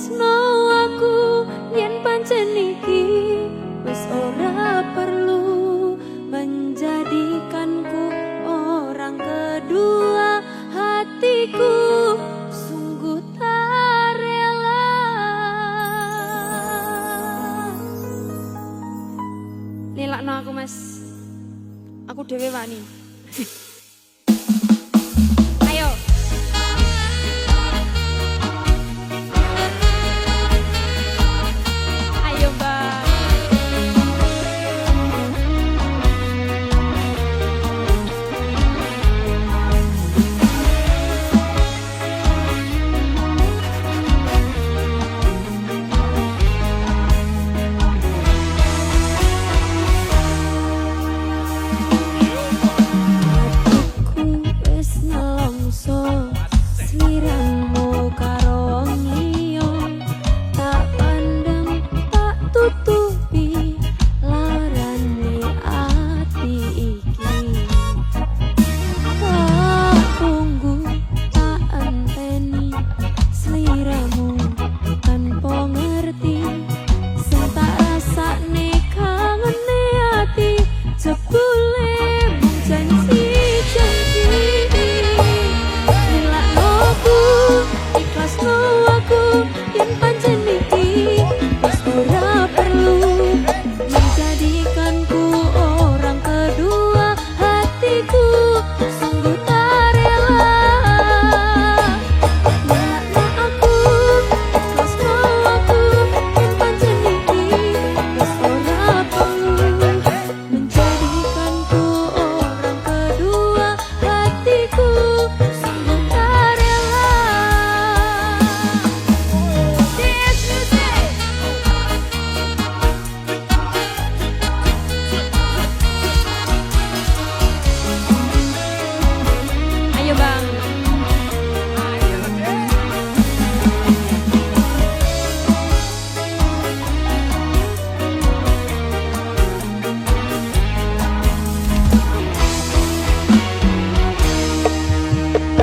tresno aku yen pancen iki wis ora perlu menjadikanku orang kedua. Hatiku sungguh tak rela. Lelakno aku mas, aku dhewe wani. Ayo. Ayo mbak. Sliramu karo wong liya tak pandang tak tutupi larane ati iki. Tak tunggu tak enteni sliramu tanpa ngerti sing tak rasane kangene ati jebule mung janji-janji. Ikhlasno aku yen pancen iki wis ora perlu menjadikanku orang kedua. Hatiku sungguh tak rela. Nyalakno aku, ikhlasno aku yen pancen iki wis ora perlu menjadikanku orang kedua. Hatiku sungguh tak rela. Ayo bang.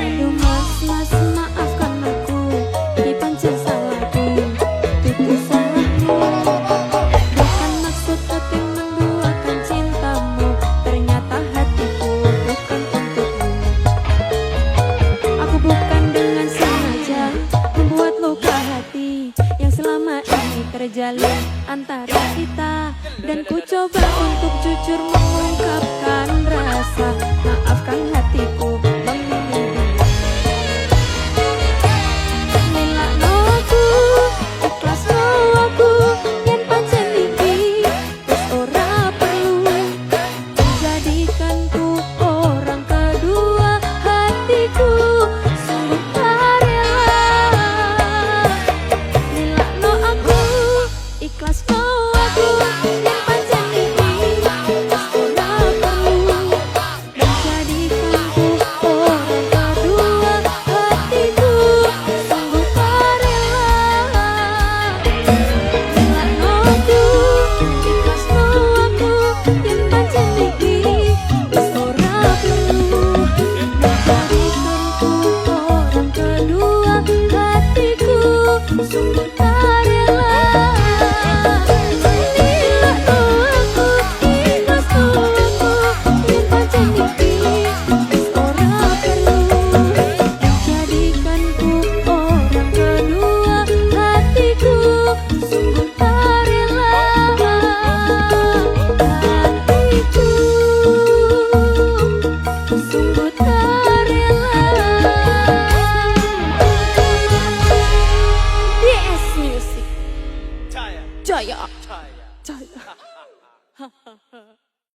Aduh mas, maafkan aku, ini pancen salahku, itu salahmu. Bukan maksud hati menduakan cintamu, ternyata hatiku bukan untukmu. Aku bukan dengan sengaja membuat luka hati yang selama ini terjalin antara kita, dan ku coba untuk jujur